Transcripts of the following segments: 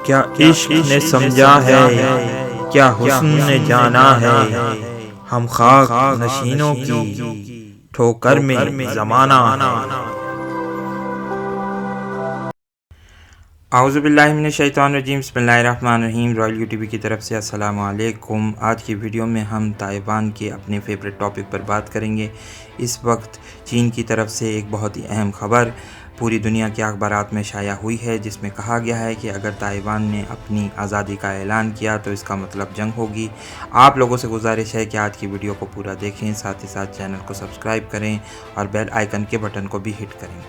کیا عشق نے سمجھا ہے، کیا حسن نے جانا ہے، ہم خاک نشینوں کی ٹھوکر میں زمانہ ہے۔ اعوذ باللہ من الشیطان الرجیم، بسم اللہ الرحمن الرحیم۔ رائل یو ٹی وی کی طرف سے السلام علیکم۔ آج کی ویڈیو میں ہم تائیوان کے اپنے فیوریٹ ٹاپک پر بات کریں گے۔ اس وقت چین کی طرف سے ایک بہت ہی اہم خبر پوری دنیا کے اخبارات میں شائع ہوئی ہے، جس میں کہا گیا ہے کہ اگر تائیوان نے اپنی آزادی کا اعلان کیا تو اس کا مطلب جنگ ہوگی۔ آپ لوگوں سے گزارش ہے کہ آج کی ویڈیو کو پورا دیکھیں، ساتھ ہی ساتھ چینل کو سبسکرائب کریں اور بیل آئیکن کے بٹن کو بھی ہٹ کریں۔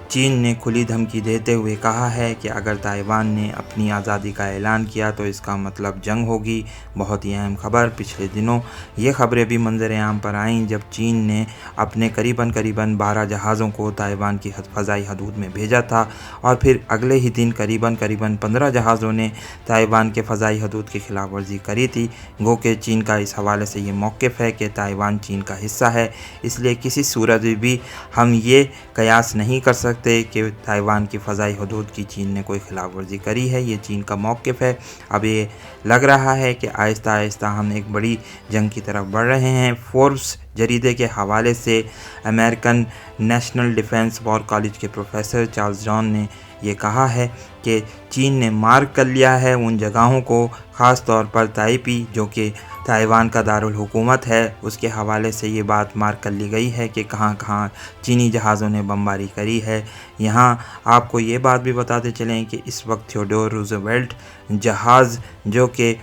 چین نے کھلی دھمکی دیتے ہوئے کہا ہے کہ اگر تائیوان نے اپنی آزادی کا اعلان کیا تو اس کا مطلب جنگ ہوگی۔ بہت ہی اہم خبر۔ پچھلے دنوں یہ خبریں بھی منظر عام پر آئیں جب چین نے اپنے قریباً 12 جہازوں کو تائیوان کی فضائی حدود میں بھیجا تھا، اور پھر اگلے ہی دن قریباً 15 جہازوں نے تائیوان کے فضائی حدود کی خلاف ورزی کری تھی۔ گو کہ چین کا اس حوالے سے یہ موقف ہے کہ تائیوان چین کا حصہ ہے، اس لیے کسی صورت میں بھی ہم یہ قیاس نہیں کر سکتے کہ تائیوان کی فضائی حدود کی چین نے کوئی خلاف ورزی کری ہے۔ یہ چین کا موقف ہے۔ اب یہ لگ رہا ہے کہ آہستہ آہستہ ہم ایک بڑی جنگ کی طرف بڑھ رہے ہیں۔ فوربس جریدے کے حوالے سے American national defence war college کے پروفیسر چارلس جان نے یہ کہا ہے کہ چین نے مارک کر لیا ہے ان جگہوں کو، خاص طور پر تائپی جو کہ تائیوان کا دارالحکومت ہے، اس کے حوالے سے یہ بات مارک کر لی گئی ہے کہ کہاں کہاں چینی جہازوں نے بمباری کری ہے۔ یہاں آپ کو یہ بات بھی بتاتے چلیں کہ اس وقت تھیوڈور روزویلٹ جہاز جو کہ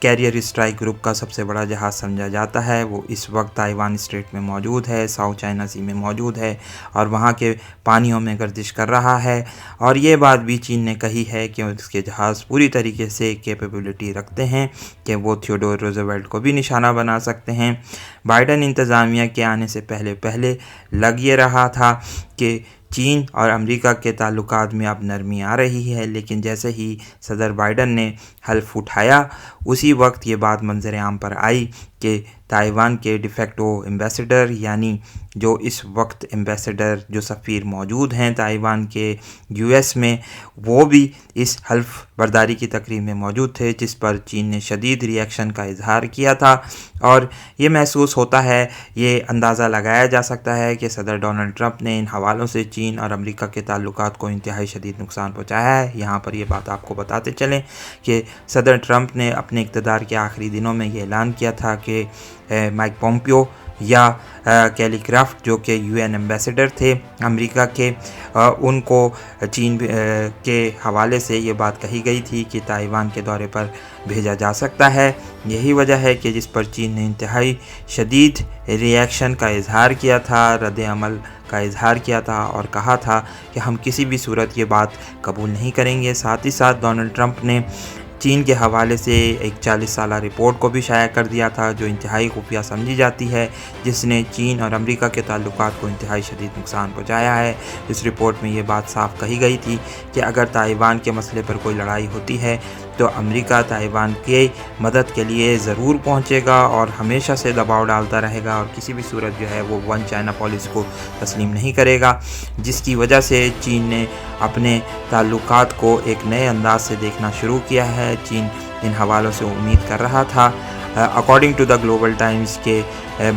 کیریئر اسٹرائک گروپ کا سب سے بڑا جہاز سمجھا جاتا ہے، وہ اس وقت تائیوان اسٹریٹ میں موجود ہے، ساؤتھ چائنا سی میں موجود ہے اور وہاں کے پانیوں میں گردش کر رہا ہے۔ اور یہ بات بھی چین نے کہی ہے کہ اس کے جہاز پوری طریقے سے کیپیبلٹی رکھتے ہیں کہ وہ تھیوڈور روزویلٹ کو بھی نشانہ بنا سکتے ہیں۔ بائیڈن انتظامیہ کے آنے سے پہلے لگ یہ رہا تھا کہ چین اور امریکہ کے تعلقات میں اب نرمی آ رہی ہے، لیکن جیسے ہی صدر بائیڈن نے حلف اٹھایا اسی وقت یہ بات منظر عام پر آئی کہ تائیوان کے ڈیفیکٹو ایمبیسڈر، یعنی جو اس وقت ایمبیسڈر جو سفیر موجود ہیں تائیوان کے یو ایس میں، وہ بھی اس حلف برداری کی تقریب میں موجود تھے، جس پر چین نے شدید ری ایکشن کا اظہار کیا تھا۔ اور یہ محسوس ہوتا ہے، یہ اندازہ لگایا جا سکتا ہے کہ صدر ڈونلڈ ٹرمپ نے ان حوالوں سے چین اور امریکہ کے تعلقات کو انتہائی شدید نقصان پہنچایا ہے۔ یہاں پر یہ بات آپ کو بتاتے چلیں کہ صدر ٹرمپ نے اپنے اقتدار کے آخری دنوں میں یہ اعلان کیا تھا کہ مائک پومپیو یا کیلی کرافٹ جو کہ یو این ایمبیسڈر تھے امریکہ کے، ان کو چین کے حوالے سے یہ بات کہی گئی تھی کہ تائیوان کے دورے پر بھیجا جا سکتا ہے۔ یہی وجہ ہے کہ جس پر چین نے انتہائی شدید ری ایکشن کا اظہار کیا تھا، رد عمل کا اظہار کیا تھا اور کہا تھا کہ ہم کسی بھی صورت یہ بات قبول نہیں کریں گے۔ ساتھ ہی ساتھ ڈونلڈ ٹرمپ نے چین کے حوالے سے ایک 40 سالہ رپورٹ کو بھی شائع کر دیا تھا جو انتہائی خفیہ سمجھی جاتی ہے، جس نے چین اور امریکہ کے تعلقات کو انتہائی شدید نقصان پہنچایا ہے۔ اس رپورٹ میں یہ بات صاف کہی گئی تھی کہ اگر تائیوان کے مسئلے پر کوئی لڑائی ہوتی ہے تو امریکہ تائیوان کی مدد کے لیے ضرور پہنچے گا اور ہمیشہ سے دباؤ ڈالتا رہے گا، اور کسی بھی صورت جو ہے وہ ون چائنا پالیسی کو تسلیم نہیں کرے گا، جس کی وجہ سے چین نے اپنے تعلقات کو ایک نئے انداز سے دیکھنا شروع کیا ہے۔ چین ان حوالوں سے امید کر رہا تھا according to the Global Times کہ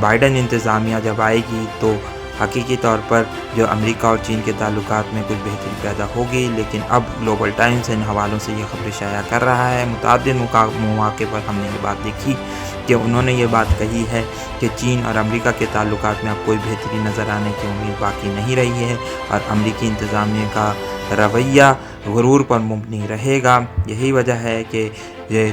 بائیڈن انتظامیہ جب آئے گی تو حقیقی طور پر جو امریکہ اور چین کے تعلقات میں کچھ بہتری پیدا ہوگی، لیکن اب گلوبل ٹائمز ان حوالوں سے یہ خبریں شائع کر رہا ہے۔ متعدد مواقع پر ہم نے یہ بات دیکھی کہ انہوں نے یہ بات کہی ہے کہ چین اور امریکہ کے تعلقات میں اب کوئی بہتری نظر آنے کی امید باقی نہیں رہی ہے اور امریکی انتظامیہ کا رویہ غرور پر مبنی رہے گا۔ یہی وجہ ہے کہ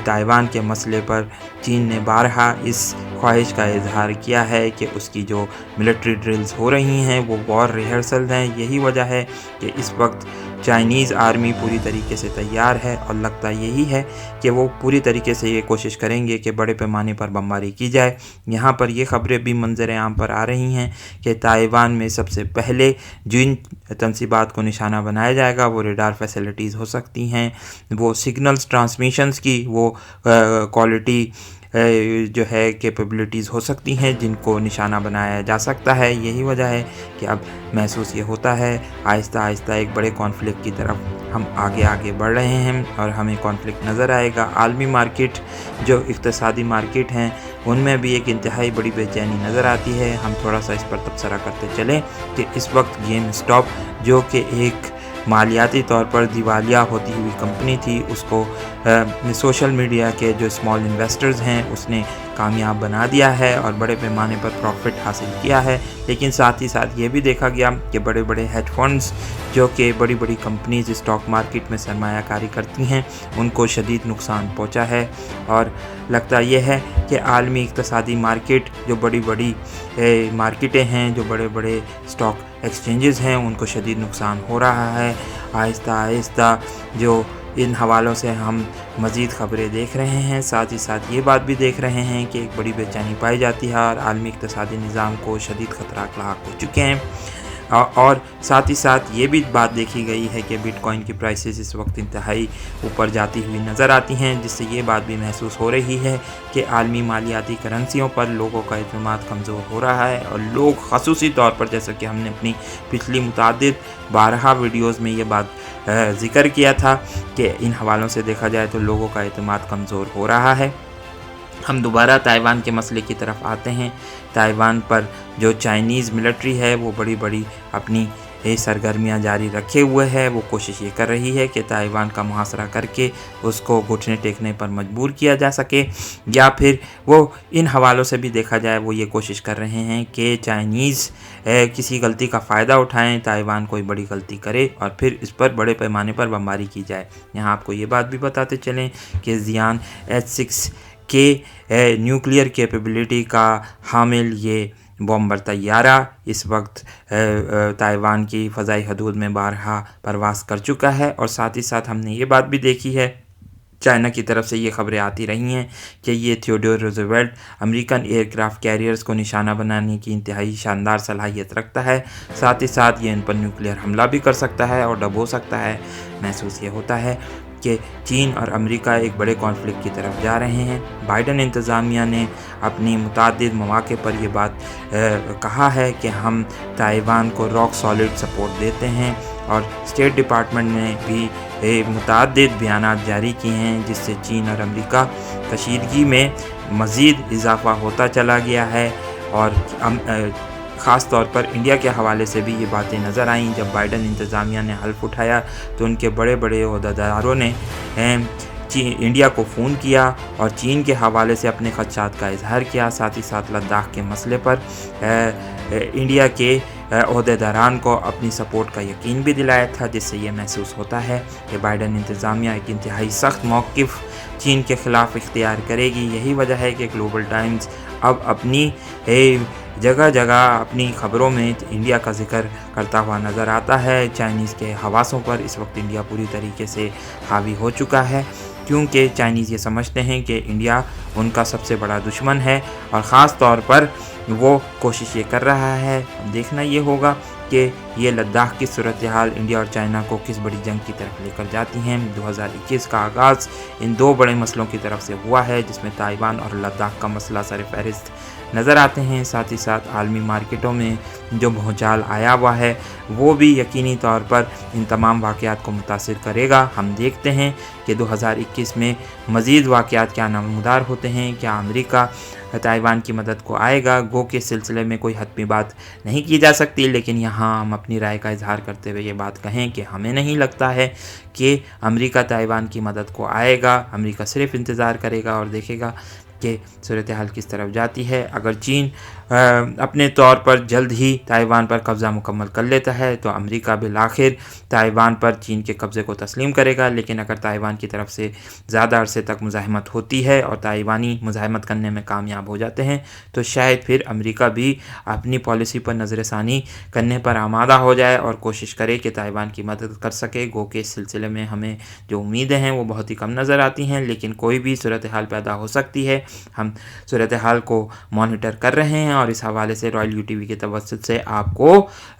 تائیوان کے مسئلے پر چین نے بارہا اس خواہش کا اظہار کیا ہے کہ اس کی جو ملٹری ڈرلز ہو رہی ہیں وہ وار ریہرسل ہیں۔ یہی وجہ ہے کہ اس وقت چائنیز آرمی پوری طریقے سے تیار ہے اور لگتا یہی ہے کہ وہ پوری طریقے سے یہ کوشش کریں گے کہ بڑے پیمانے پر بمباری کی جائے۔ یہاں پر یہ خبریں بھی منظر عام پر آ رہی ہیں کہ تائیوان میں سب سے پہلے جن تنصیبات کو نشانہ بنایا جائے گا وہ ریڈار فیسلٹیز ہو سکتی ہیں، وہ سگنلز ٹرانسمیشنز کی وہ کوالٹی جو ہے کیپیبلٹیز ہو سکتی ہیں جن کو نشانہ بنایا جا سکتا ہے۔ یہی وجہ ہے کہ اب محسوس یہ ہوتا ہے آہستہ آہستہ ایک بڑے کانفلکٹ کی طرف ہم آگے بڑھ رہے ہیں اور ہمیں کانفلکٹ نظر آئے گا۔ عالمی مارکیٹ جو اقتصادی مارکیٹ ہیں ان میں بھی ایک انتہائی بڑی بے چینی نظر آتی ہے۔ ہم تھوڑا سا اس پر تبصرہ کرتے چلیں کہ اس وقت گیم اسٹاپ جو کہ ایک مالیاتی طور پر دیوالیہ ہوتی ہوئی کمپنی تھی، اس کو سوشل میڈیا کے جو اسمال انویسٹرز ہیں اس نے کامیاب بنا دیا ہے اور بڑے پیمانے پر پروفٹ حاصل کیا ہے۔ لیکن ساتھ ہی ساتھ یہ بھی دیکھا گیا کہ بڑے بڑے ہیج فنڈز جو کہ بڑی بڑی کمپنیز اسٹاک مارکیٹ میں سرمایہ کاری کرتی ہیں ان کو شدید نقصان پہنچا ہے، اور لگتا یہ ہے کہ عالمی اقتصادی مارکیٹ جو بڑی بڑی مارکیٹیں ہیں، جو بڑے بڑے اسٹاک ایکسچینجز ہیں، ان کو شدید نقصان ہو رہا ہے۔ آہستہ آہستہ جو ان حوالوں سے ہم مزید خبریں دیکھ رہے ہیں، ساتھ ہی ساتھ یہ بات بھی دیکھ رہے ہیں کہ ایک بڑی بے چینی پائی جاتی ہے اور عالمی اقتصادی نظام کو شدید خطرات لاحق ہو چکے ہیں۔ اور ساتھ ہی ساتھ یہ بھی بات دیکھی گئی ہے کہ بٹ کوائن کی پرائسز اس وقت انتہائی اوپر جاتی ہوئی نظر آتی ہیں، جس سے یہ بات بھی محسوس ہو رہی ہے کہ عالمی مالیاتی کرنسیوں پر لوگوں کا اعتماد کمزور ہو رہا ہے، اور لوگ خصوصی طور پر، جیسا کہ ہم نے اپنی پچھلی متعدد 12 ویڈیوز میں یہ بات ذکر کیا تھا کہ ان حوالوں سے دیکھا جائے تو لوگوں کا اعتماد کمزور ہو رہا ہے۔ ہم دوبارہ تائیوان کے مسئلے کی طرف آتے ہیں۔ تائیوان پر جو چائنیز ملٹری ہے وہ بڑی بڑی اپنی سرگرمیاں جاری رکھے ہوئے ہے۔ وہ کوشش یہ کر رہی ہے کہ تائیوان کا محاصرہ کر کے اس کو گھٹنے ٹیکنے پر مجبور کیا جا سکے، یا پھر وہ ان حوالوں سے بھی دیکھا جائے وہ یہ کوشش کر رہے ہیں کہ چائنیز کسی غلطی کا فائدہ اٹھائیں، تائیوان کوئی بڑی غلطی کرے اور پھر اس پر بڑے پیمانے پر بمباری کی جائے۔ یہاں آپ کو یہ بات بھی بتاتے چلیں کہ زیان H6 کے نیوکلیئر کیپیبلٹی کا حامل یہ بومبر طیارہ اس وقت تائیوان کی فضائی حدود میں بارہا پرواز کر چکا ہے، اور ساتھ ہی ساتھ ہم نے یہ بات بھی دیکھی ہے، چائنا کی طرف سے یہ خبریں آتی رہی ہیں کہ یہ Theodore Roosevelt American aircraft carriers کو نشانہ بنانے کی انتہائی شاندار صلاحیت رکھتا ہے، ساتھ ہی ساتھ یہ ان پر نیوکلیئر حملہ بھی کر سکتا ہے اور ڈبو سکتا ہے۔ محسوس یہ ہوتا ہے کہ چین اور امریکہ ایک بڑے کانفلکٹ کی طرف جا رہے ہیں۔ بائیڈن انتظامیہ نے اپنی متعدد مواقع پر یہ بات کہا ہے کہ ہم تائیوان کو راک سالڈ سپورٹ دیتے ہیں، اور اسٹیٹ ڈپارٹمنٹ نے بھی متعدد بیانات جاری کیے ہیں، جس سے چین اور امریکہ کشیدگی میں مزید اضافہ ہوتا چلا گیا ہے، اور خاص طور پر انڈیا کے حوالے سے بھی یہ باتیں نظر آئیں۔ جب بائیڈن انتظامیہ نے حلف اٹھایا تو ان کے بڑے بڑے عہدیداروں نے انڈیا کو فون کیا اور چین کے حوالے سے اپنے خدشات کا اظہار کیا، ساتھ ہی ساتھ لداخ کے مسئلے پر انڈیا کے عہدیداران کو اپنی سپورٹ کا یقین بھی دلایا تھا، جس سے یہ محسوس ہوتا ہے کہ بائیڈن انتظامیہ ایک انتہائی سخت موقف چین کے خلاف اختیار کرے گی۔ یہی وجہ ہے کہ گلوبل ٹائمز اب اپنی جگہ جگہ اپنی خبروں میں انڈیا کا ذکر کرتا ہوا نظر آتا ہے۔ چائنیز کے حواسوں پر اس وقت انڈیا پوری طریقے سے حاوی ہو چکا ہے، کیونکہ چائنیز یہ سمجھتے ہیں کہ انڈیا ان کا سب سے بڑا دشمن ہے، اور خاص طور پر وہ کوشش یہ کر رہا ہے۔ دیکھنا یہ ہوگا کہ یہ لداخ کی صورتحال انڈیا اور چائنا کو کس بڑی جنگ کی طرف لے کر جاتی ہیں۔ 2021 کا آغاز ان دو بڑے مسئلوں کی طرف سے ہوا ہے، جس میں تائیوان اور لداخ کا مسئلہ سر فہرست نظر آتے ہیں۔ ساتھ ہی ساتھ عالمی مارکیٹوں میں جو بھونچال آیا ہوا ہے وہ بھی یقینی طور پر ان تمام واقعات کو متاثر کرے گا۔ ہم دیکھتے ہیں کہ 2021 میں مزید واقعات کیا نمودار ہوتے ہیں۔ کیا امریکہ تائیوان کی مدد کو آئے گا؟ گو کے سلسلے میں کوئی حتمی بات نہیں کی جا سکتی، لیکن یہاں ہم اپنی رائے کا اظہار کرتے ہوئے یہ بات کہیں کہ ہمیں نہیں لگتا ہے کہ امریکہ تائیوان کی مدد کو آئے گا۔ امریکہ صرف انتظار کرے گا اور دیکھے گا کہ صورتحال کس طرف جاتی ہے۔ اگر چین اپنے طور پر جلد ہی تائیوان پر قبضہ مکمل کر لیتا ہے تو امریکہ بالآخر تائیوان پر چین کے قبضے کو تسلیم کرے گا، لیکن اگر تائیوان کی طرف سے زیادہ عرصے تک مزاحمت ہوتی ہے اور تائیوانی مزاحمت کرنے میں کامیاب ہو جاتے ہیں تو شاید پھر امریکہ بھی اپنی پالیسی پر نظر ثانی کرنے پر آمادہ ہو جائے اور کوشش کرے کہ تائیوان کی مدد کر سکے۔ گو کے اس سلسلے میں ہمیں جو امیدیں ہیں وہ بہت ہی کم نظر آتی ہیں، لیکن کوئی بھی صورتحال پیدا ہو سکتی ہے۔ ہم صورتحال کو مانیٹر کر رہے ہیں اور اس حوالے سے رائل یو ٹی وی کے توسط سے آپ کو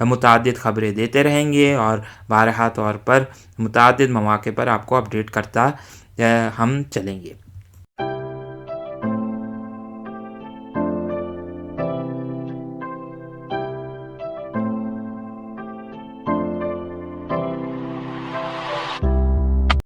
متعدد خبریں دیتے رہیں گے اور بارہا طور پر متعدد مواقع پر آپ کو اپڈیٹ کرتا ہم چلیں گے۔